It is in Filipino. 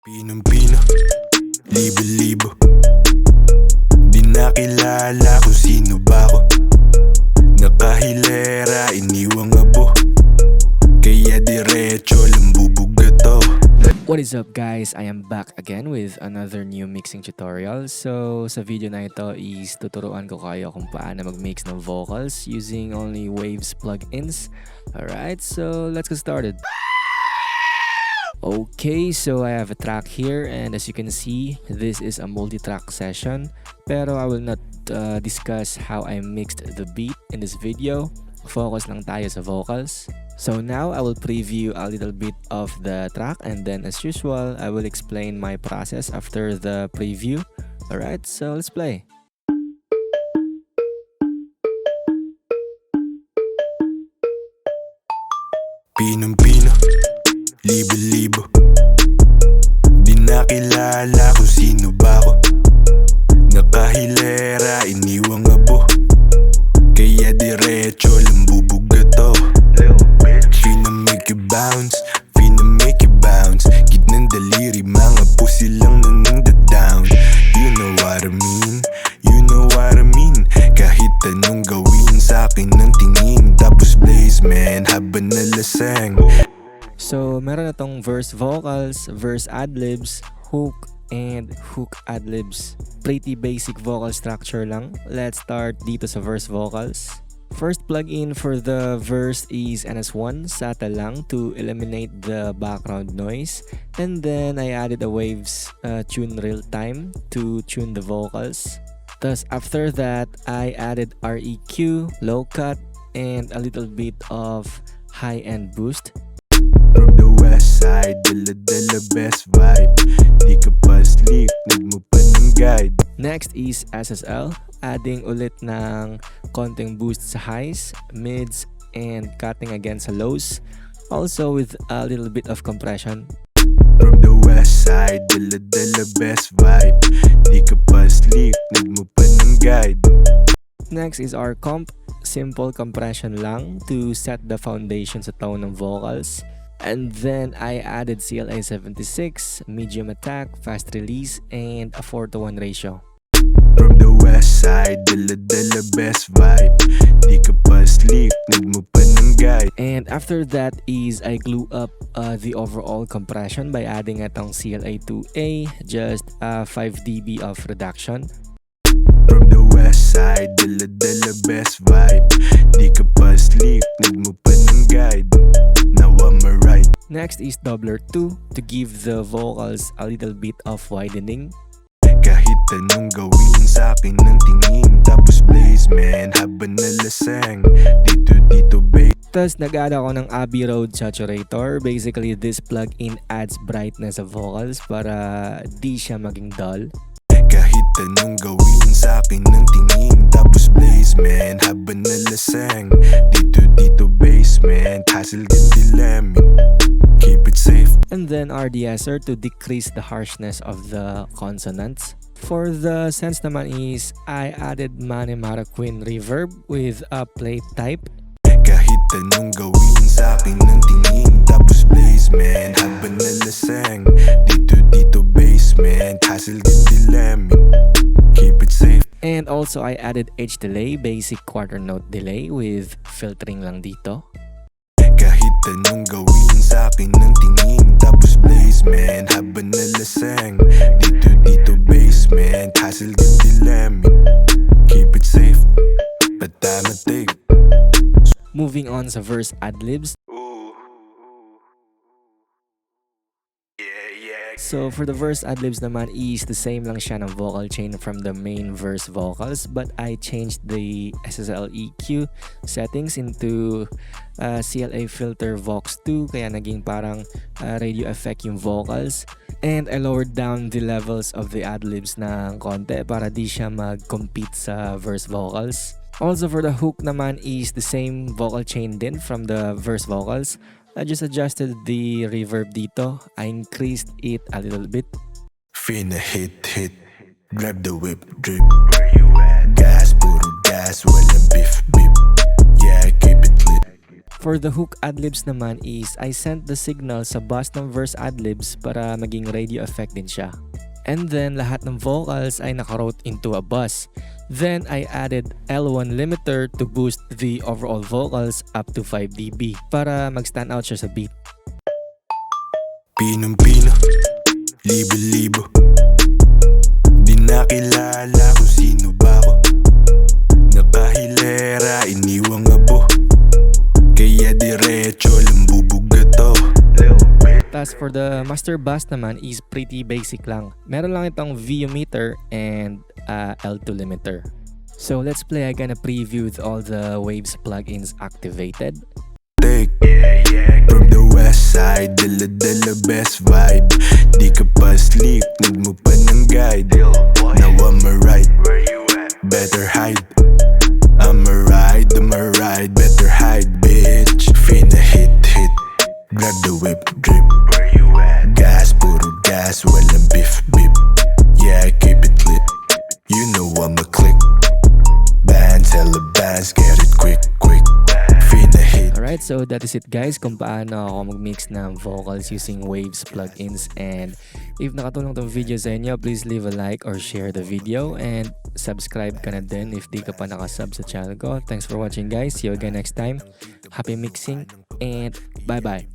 Pinong-pino, libo-libo. Di nakilala kung sino ba ako. Nakahilera, iniwang abo. Kaya diretso lang bubugato. What is up guys? I am back again with another new mixing tutorial. So sa video na ito is tuturuan ko kayo kung paano mag-mix ng vocals using only Waves plugins. Alright, so let's get started. Okay, so I have a track here and as you can see, this is a multi-track session. Pero I will not discuss how I mixed the beat in this video. Focus lang tayo sa vocals. So now I will preview a little bit of the track and then as usual, I will explain my process after the preview. Alright, so let's play. Pinong-pino, libo-libo. Di nakilala kung sino ba ako. Nakahilera, iniwang abo. Kaya diretso lang bubugato. Finna make you bounce, finna make you bounce. Gitnang daliri, mga pusi lang nanandadown. You know what I mean, you know what I mean. Kahit anong gawin sa akin ng tingin. Tapos blaze man, habang nalaseng. So meron na tong verse vocals, verse adlibs, hook, and hook adlibs. Pretty basic vocal structure lang. Let's start dito sa verse vocals. First plugin for the verse is NS1, SATA lang to eliminate the background noise. And then I added a Waves tune real time to tune the vocals. Thus after that, I added REQ, low cut, and a little bit of high-end boost. From the west side, dala-dala best vibe. Di ka pa sleep, nagmo pa ng guide. Next is SSL, adding ulit ng konting boost sa highs, mids, and cutting again sa lows. Also with a little bit of compression. From the west side, dala-dala best vibe. Di ka pa sleep, nagmo pa ng guide. Next is our comp, simple compression lang to set the foundation sa tone ng vocals. And then I added CLA 76, medium attack, fast release, and a 4:1 ratio. From the west side, dala-dala best vibe. Di ka pa sleep, nagmo pa ng guide. And after that is I glue up the overall compression by adding itong CLA 2A, just 5 dB of reduction. From the west side, dala-dala best vibe. Di ka pa sleep, nagmo pa ng guide. Now I'm right. Next is doubler 2 to give the vocals a little bit of widening. Kahit anong gawin sa akin ng tingin. Tapos blaze man, habang nalaseng. Dito babe. Tapos nag-add ako ng Abbey Road Saturator. Basically, this plugin adds brightness sa vocals para di siya maging dull. Kahit anong gawin sa akin ng tingin. Tapos blaze man, habang nalaseng. Dito basement, hassle din dilemma. Keep it safe. And then RDSer to decrease the harshness of the consonants. For the sense naman is I added Mane Mara Queen reverb with a plate type. Kahit anong gawin sa akin ng tingin. Tapos blaze man, habang nalaseng. Dito basement, hassle din dilemma. Keep it safe. And also I added H delay, basic quarter note delay with filtering lang dito. Kahit anong gawin sa akin ng tingin. Tapos blaze man, habang nalaseng. Dito basement, hassle din dilemma. Keep it safe, but I'ma take. Moving on sa verse adlibs. So for the verse adlibs naman is the same lang siya ng vocal chain from the main verse vocals, but I changed the SSL EQ settings into CLA filter Vox 2 kaya naging parang radio effect yung vocals, and I lowered down the levels of the adlibs ng konti para di siya mag-compete sa verse vocals. Also for the hook naman is the same vocal chain din from the verse vocals. I just adjusted the reverb dito. I increased it a little bit. Finna hit, grab the whip, drip. Where you at? Gas, puro gas, walang beef, beep. Yeah, keep it lit. For the hook adlibs naman is I sent the signal sa bus ng verse adlibs para maging radio effect din siya. And then lahat ng vocals ay nakaroute into a bus. Then I added L1 limiter to boost the overall vocals up to 5 dB para mag-stand out siya sa beat. Pinong-pino, libo-libo, di nakilala kung sino ba ako. Nakahilera, iniwang abo, kaya diretso lang bubugato. Tapos for the master bass naman is pretty basic lang. Meron lang itong VU meter and L2 limiter. So let's play again a preview with all the waves plugins activated. Take from the west side, dala-dala best vibe. Di ka pa sleep, need mo pa ng guide. Now I'm right, better hide. I'm a ride, better hide, bitch. Finna hit, grab the whip, drip. Gas, puro gas, walang beef, beep. Yeah, I keep it lit, you know I'm a click. Bands, hella bands, get it quick. Finna hit. Alright, so that is it guys kung paano ako mag-mix ng vocals using Waves plugins. And if nakatulong tong video sa inyo, please leave a like or share the video. And subscribe ka na din if di ka pa nakasub sa channel ko. Thanks for watching guys. See you again next time. Happy mixing and bye-bye.